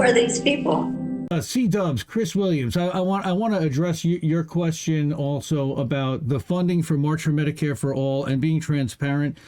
are these people? C Dubs, Chris Williams. I want to address your question also about the funding for March for Medicare for All and being transparent.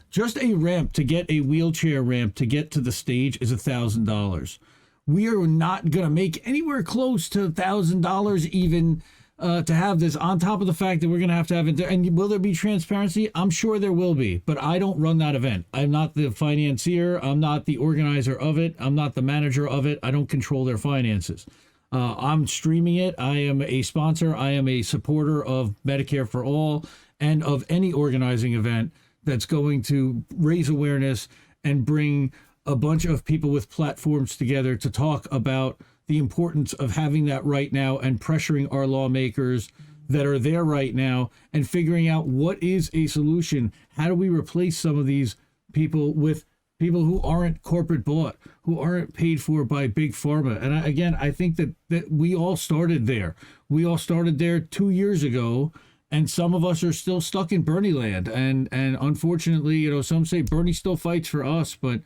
Just a ramp to get a wheelchair ramp to get to the stage is $1,000. We are not going to make anywhere close to $1,000 even to have this, on top of the fact that we're going to have it there. And will there be transparency? I'm sure there will be, but I don't run that event. I'm not the financier. I'm not the organizer of it. I'm not the manager of it. I don't control their finances. I'm streaming it. I am a sponsor. I am a supporter of Medicare for All and of any organizing event that's going to raise awareness and bring a bunch of people with platforms together to talk about the importance of having that right now and pressuring our lawmakers that are there right now and figuring out what is a solution. How do we replace some of these people with people who aren't corporate bought, who aren't paid for by big pharma? And I think that we all started there. We all started there 2 years ago. And some of us are still stuck in Bernie land. And unfortunately, some say Bernie still fights for us, but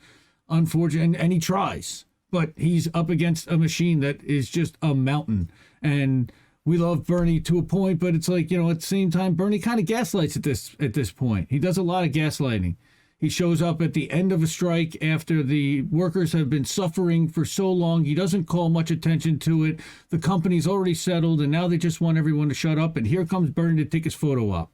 unfortunately, and he tries. But he's up against a machine that is just a mountain. And we love Bernie to a point, but it's like, at the same time, Bernie kind of gaslights at this point. He does a lot of gaslighting. He shows up at the end of a strike after the workers have been suffering for so long. He doesn't call much attention to it. The company's already settled, and now they just want everyone to shut up. And here comes Bernie to take his photo op.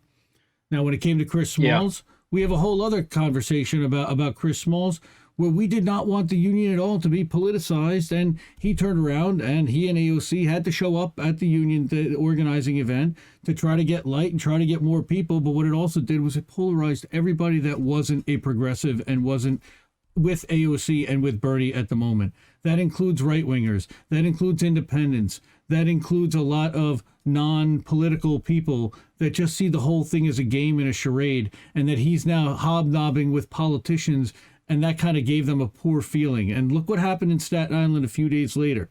Now, when it came to Chris Smalls, we have a whole other conversation about Chris Smalls, where we did not want the union at all to be politicized. And he turned around and he and AOC had to show up at the union, the organizing event, to try to get light and try to get more people. But what it also did was it polarized everybody that wasn't a progressive and wasn't with AOC and with Bernie at the moment. That includes right-wingers. That includes independents. That includes a lot of non-political people that just see the whole thing as a game and a charade, and that he's now hobnobbing with politicians. And that kind of gave them a poor feeling. And look what happened in Staten Island a few days later.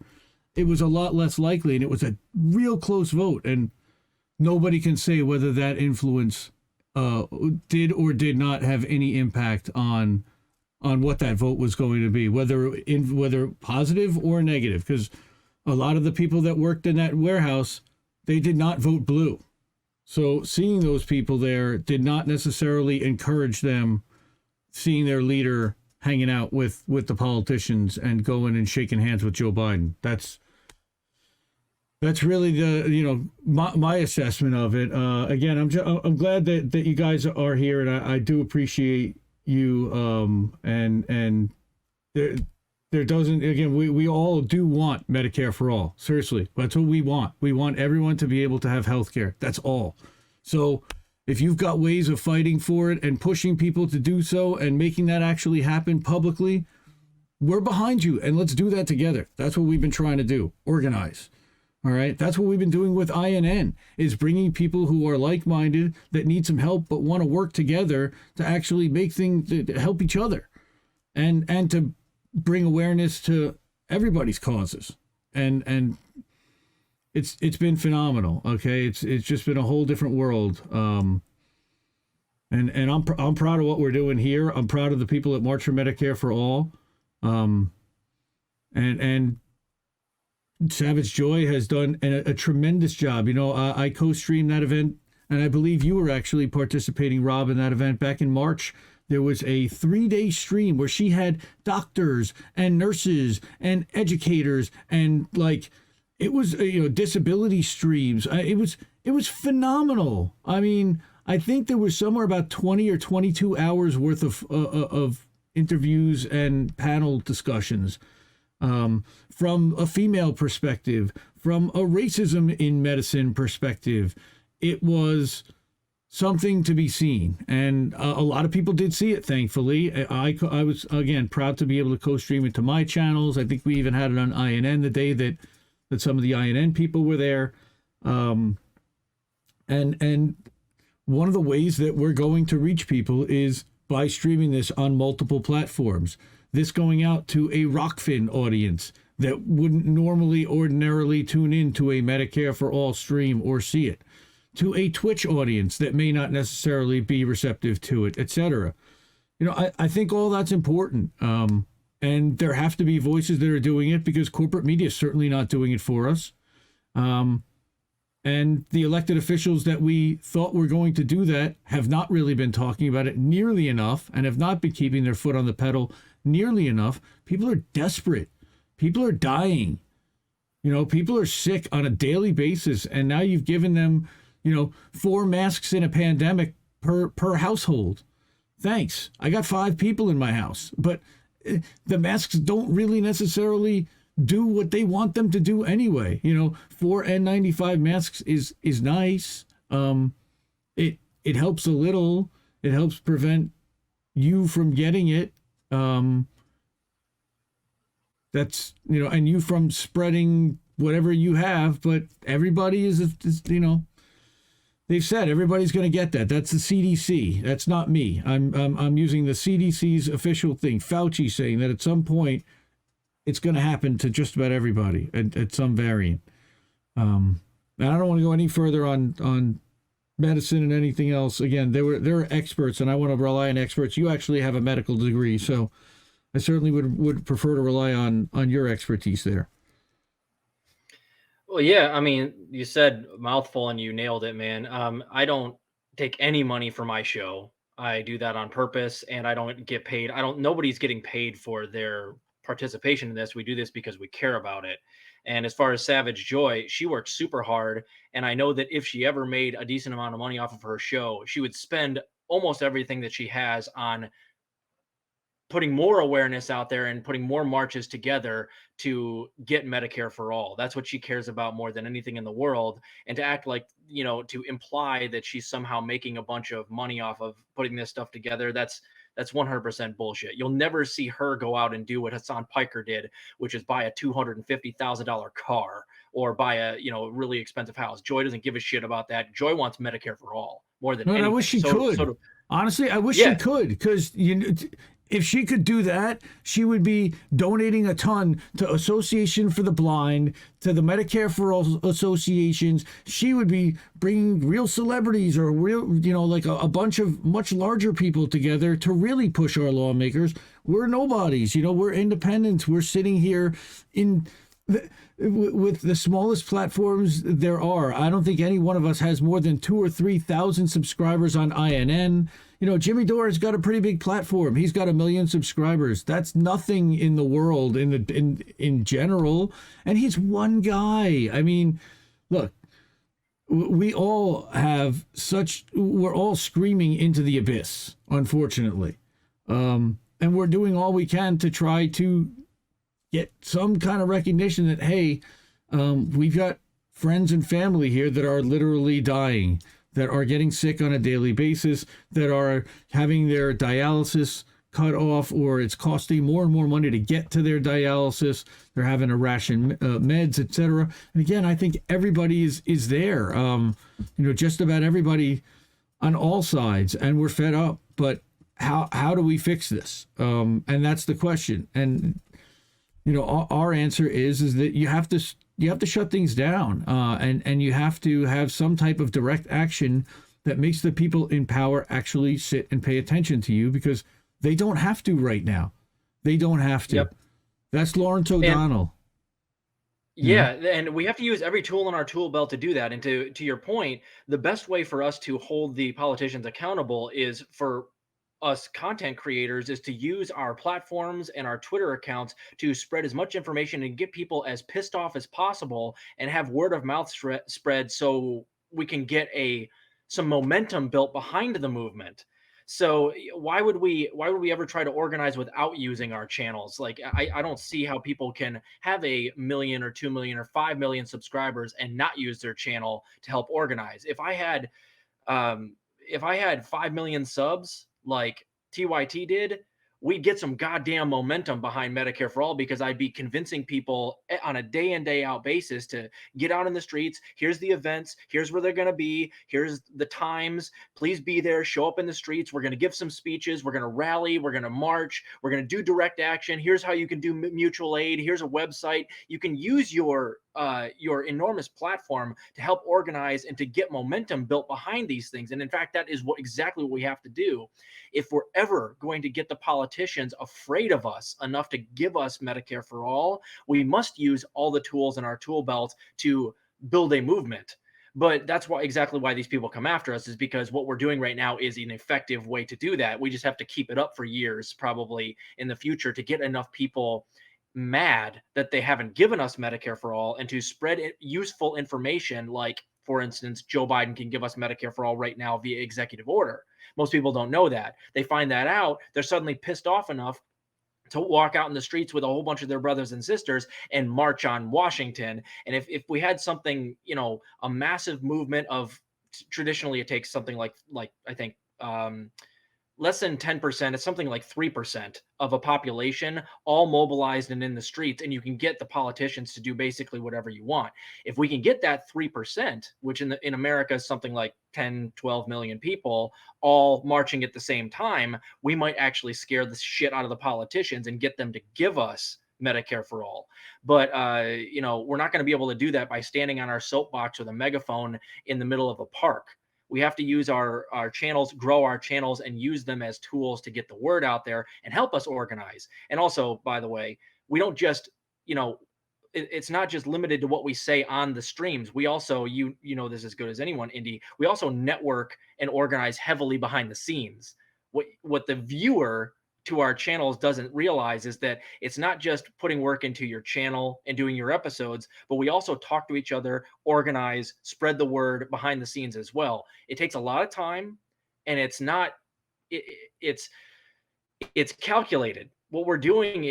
It was a lot less likely, and it was a real close vote. And nobody can say whether that influence did or did not have any impact on what that vote was going to be, whether positive or negative. Because a lot of the people that worked in that warehouse, they did not vote blue. So seeing those people there did not necessarily encourage them seeing their leader hanging out with the politicians and going and shaking hands with Joe Biden. That's really my assessment of it. Again, I'm glad that you guys are here, and I do appreciate you. And there doesn't, again, we all do want Medicare for all. Seriously, that's what we want. We want everyone to be able to have health care. That's all. So if you've got ways of fighting for it and pushing people to do so and making that actually happen publicly, we're behind you, and let's do that together. That's what we've been trying to do, organize. All right. That's what we've been doing with INN, is bringing people who are like-minded, that need some help, but want to work together to actually make things, to help each other and to bring awareness to everybody's causes. And it's been phenomenal. Okay. It's just been a whole different world. And I'm proud of what we're doing here. I'm proud of the people at March for Medicare for All. And Savage Joy has done a tremendous job. I co-streamed that event, and I believe you were actually participating, Rob, in that event back in March. There was a 3-day stream where she had doctors and nurses and educators and it was disability streams. It was phenomenal. I mean, I think there was somewhere about 20 or 22 hours worth of interviews and panel discussions. From a female perspective, from a racism in medicine perspective. It was something to be seen, and a lot of people did see it, thankfully. I was, again, proud to be able to co-stream it to my channels. I think we even had it on INN the day that some of the INN people were there. And one of the ways that we're going to reach people is by streaming this on multiple platforms. This going out to a Rockfin audience that wouldn't ordinarily tune in to a Medicare for All stream or see it, to a Twitch audience that may not necessarily be receptive to it, etc. I think all that's important. And there have to be voices that are doing it because corporate media is certainly not doing it for us. Um, and the elected officials that we thought were going to do that have not really been talking about it nearly enough and have not been keeping their foot on the pedal nearly enough. People are desperate. People are dying. People are sick on a daily basis. And now you've given them, 4 masks in a pandemic per household. Thanks. I got 5 people in my house, but the masks don't really necessarily do what they want them to do anyway. 4 N95 masks is nice. It helps a little. It helps prevent you from getting it. That's and you from spreading whatever you have. But everybody is they've said everybody's going to get that. That's the CDC. That's not me. I'm using the CDC's official thing. Fauci saying that at some point it's going to happen to just about everybody at some variant. And I don't want to go any further on medicine and anything else. Again, there are experts, and I want to rely on experts. You actually have a medical degree, so I certainly would prefer to rely on your expertise there. Well, yeah, I mean, you said mouthful and you nailed it, man. I don't take any money for my show. I do that on purpose, and I don't get paid. Nobody's getting paid for their participation in this. We do this because we care about it. And as far as Savage Joy, she worked super hard. And I know that if she ever made a decent amount of money off of her show, she would spend almost everything that she has on putting more awareness out there and putting more marches together to get Medicare for all. That's what she cares about more than anything in the world. And to act like, to imply that she's somehow making a bunch of money off of putting this stuff together, that's 100% bullshit. You'll never see her go out and do what Hassan Piker did, which is buy a $250,000 car or buy a, really expensive house. Joy doesn't give a shit about that. Joy wants Medicare for all more than anything. I wish she could. Honestly, I wish she could, because if she could do that, she would be donating a ton to Association for the Blind, to the Medicare for All associations. She would be bringing real celebrities or real, like a bunch of much larger people together to really push our lawmakers. We're nobodies, we're independents. We're sitting here with the smallest platforms there are. I don't think any one of us has more than 2,000 or 3,000 subscribers on INN. Jimmy Dore's got a pretty big platform. He's got 1 million subscribers. That's nothing in the world in general. And he's one guy. I mean, look, we're all screaming into the abyss, unfortunately. And we're doing all we can to try to get some kind of recognition that, hey, we've got friends and family here that are literally dying, that are getting sick on a daily basis, that are having their dialysis cut off, or it's costing more and more money to get to their dialysis. They're having to ration meds, etc. And again, I think everybody is there. Just about everybody on all sides, and we're fed up. But how do we fix this? And that's the question. And our answer is that you have to shut things down, and you have to have some type of direct action that makes the people in power actually sit and pay attention to you, because they don't have to right now. They don't have to. Yep. That's Lawrence O'Donnell. And we have to use every tool in our tool belt to do that. And to your point, the best way for us to hold the politicians accountable is for us content creators is to use our platforms and our Twitter accounts to spread as much information and get people as pissed off as possible and have word of mouth spread so we can get some momentum built behind the movement. So why would we ever try to organize without using our channels? Like, I don't see how people can have 1 million or 2 million or 5 million subscribers and not use their channel to help organize. If I had 5 million subs, like TYT did, we'd get some goddamn momentum behind Medicare for All, because I'd be convincing people on a day in, day out basis to get out in the streets. Here's the events. Here's where they're going to be. Here's the times. Please be there. Show up in the streets. We're going to give some speeches. We're going to rally. We're going to march. We're going to do direct action. Here's how you can do mutual aid. Here's a website. You can use your your enormous platform to help organize and to get momentum built behind these things. And in fact, that is exactly what we have to do. If we're ever going to get the politicians afraid of us enough to give us Medicare for all, we must use all the tools in our tool belt to build a movement. But that's exactly why these people come after us, is because what we're doing right now is an effective way to do that. We just have to keep it up for years, probably in the future, to get enough people mad that they haven't given us Medicare for all, and to spread useful information. Like, for instance, Joe Biden can give us Medicare for all right now via executive order. Most people don't know that. They find that out, they're suddenly pissed off enough to walk out in the streets with a whole bunch of their brothers and sisters and march on Washington. And if we had something, a massive movement of, traditionally it takes something like I think less than 10%, it's something like 3% of a population all mobilized and in the streets, and you can get the politicians to do basically whatever you want. If we can get that 3%, which in America is something like 10, 12 million people, all marching at the same time, we might actually scare the shit out of the politicians and get them to give us Medicare for all. But we're not going to be able to do that by standing on our soapbox with a megaphone in the middle of a park. We have to use our channels, grow our channels, and use them as tools to get the word out there and help us organize. And also, by the way, we don't just, it's not just limited to what we say on the streams. We also, you know this as good as anyone, Indy, we also network and organize heavily behind the scenes. What the viewer to our channels doesn't realize is that it's not just putting work into your channel and doing your episodes, but we also talk to each other, organize, spread the word behind the scenes as well. It takes a lot of time, and it's calculated. What we're doing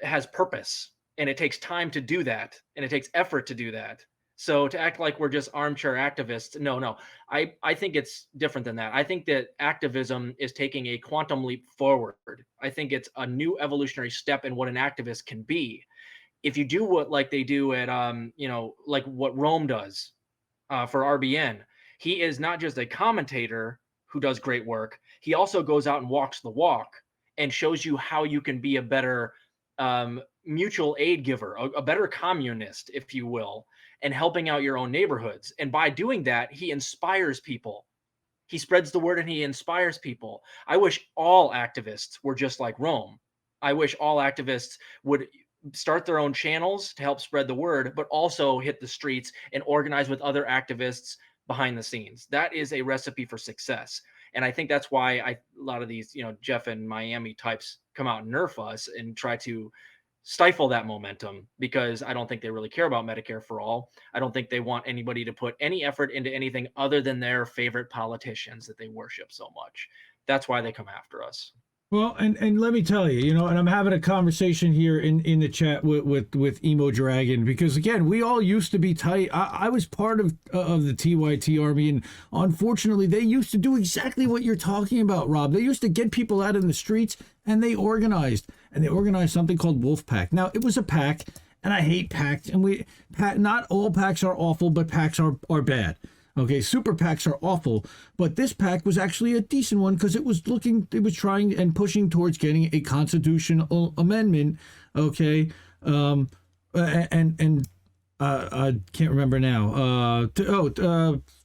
has purpose, and it takes time to do that, and it takes effort to do that. So to act like we're just armchair activists, no. I think it's different than that. I think that activism is taking a quantum leap forward. I think it's a new evolutionary step in what an activist can be. If you do like they do at, like what Rome does for RBN, he is not just a commentator who does great work. He also goes out and walks the walk and shows you how you can be a better mutual aid giver, a better communist, if you will, and helping out your own neighborhoods. And by doing that, he inspires people. He spreads the word and he inspires people. I wish all activists were just like Rome. I wish all activists would start their own channels to help spread the word, but also hit the streets and organize with other activists behind the scenes. That is a recipe for success. And I think that's why a lot of these, Jeff and Miami types come out and nerf us and try to stifle that momentum, because I don't think they really care about Medicare for all. I don't think they want anybody to put any effort into anything other than their favorite politicians that they worship so much. That's why they come after us. Well, and let me tell you, and I'm having a conversation here in the chat with Emo Dragon, because again, we all used to be tight. I was part of the TYT army, and unfortunately, they used to do exactly what you're talking about, Rob. They used to get people out in the streets, and they organized something called Wolf Pack. Now, it was a pack, and I hate packs, and not all packs are awful, but packs are bad. Okay, super PACs are awful, but this PAC was actually a decent one because it was trying and pushing towards getting a constitutional amendment. Okay, I can't remember now.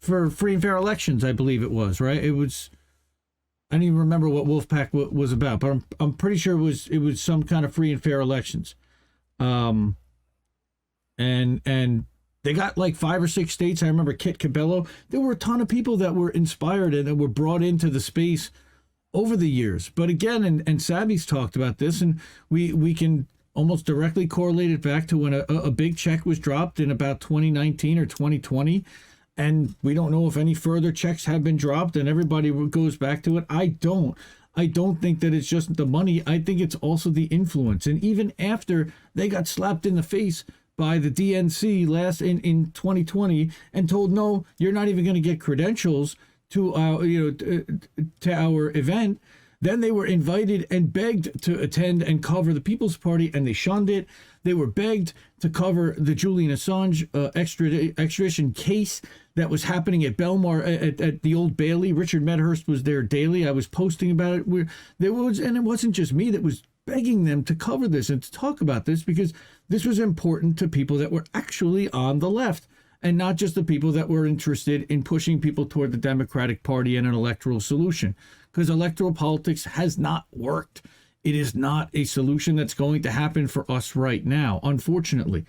For free and fair elections, I believe it was, right. I don't even remember what Wolfpack was about, but I'm pretty sure it was some kind of free and fair elections. And they got like 5 or 6 states. I remember Kit Cabello. There were a ton of people that were inspired and that were brought into the space over the years. But again, and Savvy's talked about this, and we can almost directly correlate it back to when a big check was dropped in about 2019 or 2020. And we don't know if any further checks have been dropped, and everybody goes back to it. I don't think that it's just the money. I think it's also the influence. And even after they got slapped in the face by the DNC in 2020 and told, no, you're not even going to get credentials to our event, then they were invited and begged to attend and cover the People's Party, and they shunned it. They were begged to cover the Julian Assange extradition case that was happening at Belmar at the Old Bailey. Richard Medhurst was there daily. I was posting about it. And it wasn't just me that was begging them to cover this and to talk about this, because this was important to people that were actually on the left and not just the people that were interested in pushing people toward the Democratic Party and an electoral solution, because electoral politics has not worked. It is not a solution that's going to happen for us right now, unfortunately.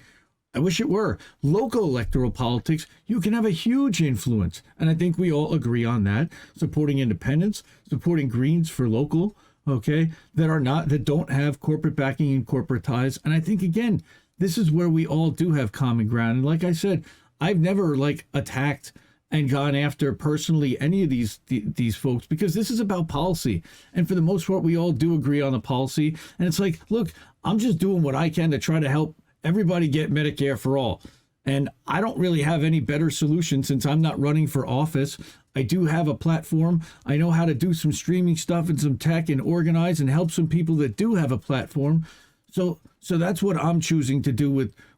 I wish it were. Local electoral politics, you can have a huge influence. And I think we all agree on that. Supporting independents, supporting Greens for local, okay, that don't have corporate backing and corporate ties. And I think, again, this is where we all do have common ground. And like I said, I've never attacked and gone after personally any of these folks, because this is about policy. And for the most part, we all do agree on the policy. And it's like, look, I'm just doing what I can to try to help everybody get Medicare for all. And I don't really have any better solution since I'm not running for office. I do have a platform. I know how to do some streaming stuff and some tech and organize and help some people that do have a platform. So that's what I'm choosing to do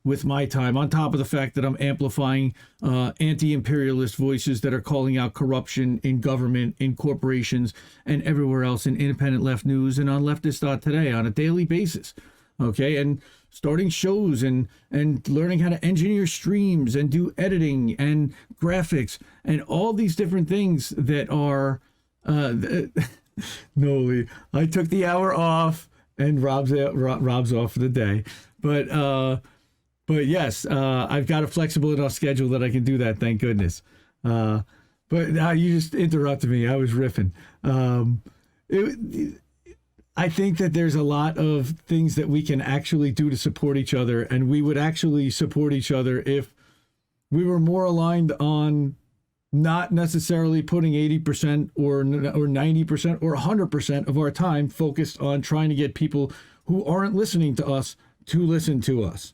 with my time, on top of the fact that I'm amplifying anti-imperialist voices that are calling out corruption in government, in corporations, and everywhere else in independent left news and on leftist.today on a daily basis. Okay, and starting shows and learning how to engineer streams and do editing and graphics and all these different things that are Noli. I took the hour off and Rob's off for the day, but yes, I've got a flexible enough schedule that I can do that. Thank goodness. But now you just interrupted me. I was riffing. I think that there's a lot of things that we can actually do to support each other, and we would actually support each other if we were more aligned on not necessarily putting 80% or 90% or 100% of our time focused on trying to get people who aren't listening to us to listen to us.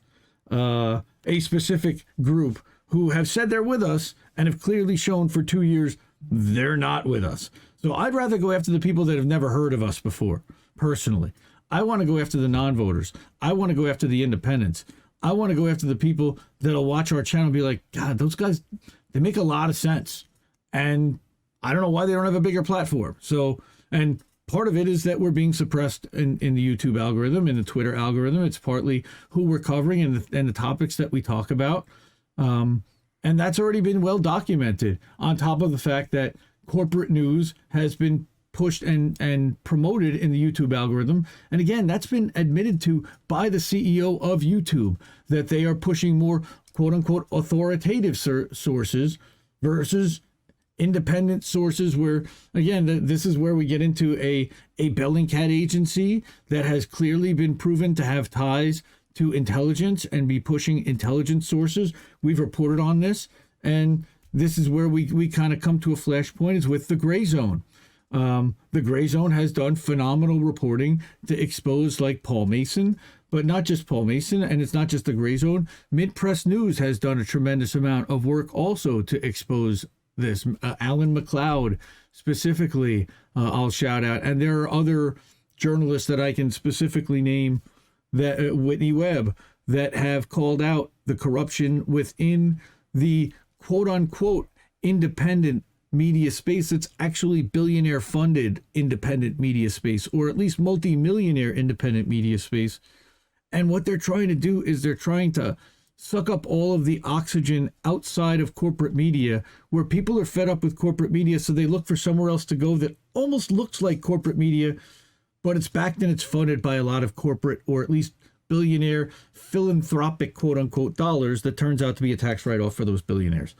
A specific group who have said they're with us and have clearly shown for 2 years they're not with us. So I'd rather go after the people that have never heard of us before. Personally, I want to go after the non-voters. I want to go after the independents. I want to go after the people that'll watch our channel and be like, God, those guys, they make a lot of sense. And I don't know why they don't have a bigger platform. So, and part of it is that we're being suppressed in the YouTube algorithm, in the Twitter algorithm. It's partly who we're covering and the topics that we talk about. And that's already been well documented, on top of the fact that corporate news has been pushed and promoted in the YouTube algorithm. And again, that's been admitted to by the CEO of YouTube, that they are pushing more quote unquote authoritative sources versus independent sources, where again, this is where we get into a Bellingcat agency that has clearly been proven to have ties to intelligence and be pushing intelligence sources. We've reported on this, and this is where we kind of come to a flashpoint, is with the gray zone. The Gray Zone has done phenomenal reporting to expose like Paul Mason, but not just Paul Mason, and it's not just the Gray Zone. Mid-Press News has done a tremendous amount of work also to expose this. Alan McLeod specifically, I'll shout out. And there are other journalists that I can specifically name, that Whitney Webb, that have called out the corruption within the quote-unquote independent media space that's actually billionaire funded independent media space, or at least multi-millionaire independent media space. And what they're trying to do is they're trying to suck up all of the oxygen outside of corporate media, where people are fed up with corporate media, so they look for somewhere else to go that almost looks like corporate media, but it's backed and it's funded by a lot of corporate, or at least billionaire philanthropic quote unquote dollars that turns out to be a tax write-off for those billionaires.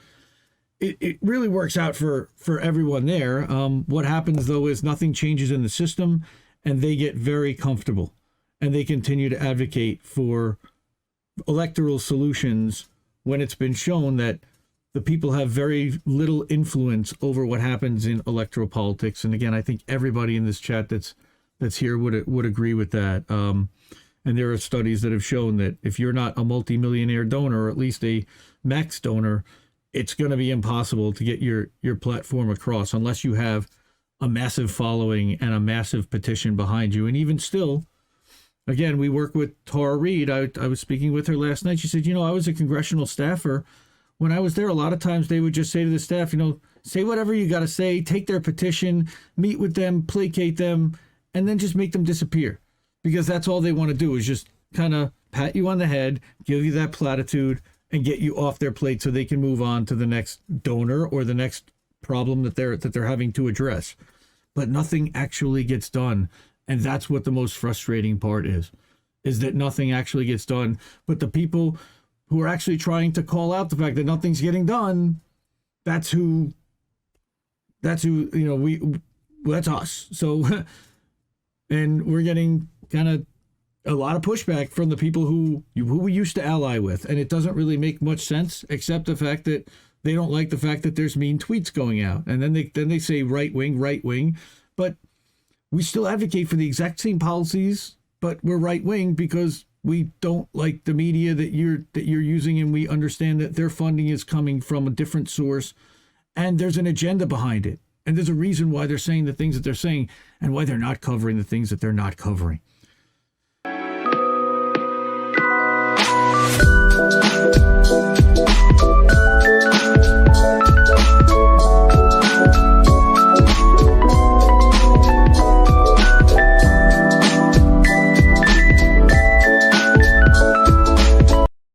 It really works out for everyone there. What happens, though, is nothing changes in the system, and they get very comfortable, and they continue to advocate for electoral solutions when it's been shown that the people have very little influence over what happens in electoral politics. And again, I think everybody in this chat that's here would agree with that. And there are studies that have shown that if you're not a multimillionaire donor, or at least a max donor, it's going to be impossible to get your platform across unless you have a massive following and a massive petition behind you. And even still, again, we work with Tara Reid. I was speaking with her last night. She said, I was a congressional staffer. When I was there, a lot of times they would just say to the staff, say whatever you got to say, take their petition, meet with them, placate them, and then just make them disappear. because that's all they want to do is just kind of pat you on the head, give you that platitude, and get you off their plate so they can move on to the next donor or the next problem that they're having to address. But nothing actually gets done, and that's what the most frustrating part is that nothing actually gets done. But the people who are actually trying to call out the fact that nothing's getting done, that's who that's us. So and we're getting kind of a lot of pushback from the people who we used to ally with, and it doesn't really make much sense except the fact that they don't like the fact that there's mean tweets going out, and then they say right wing, but we still advocate for the exact same policies, but we're right wing because we don't like the media that you're using, and we understand that their funding is coming from a different source, and there's an agenda behind it, and there's a reason why they're saying the things that they're saying and why they're not covering the things that they're not covering.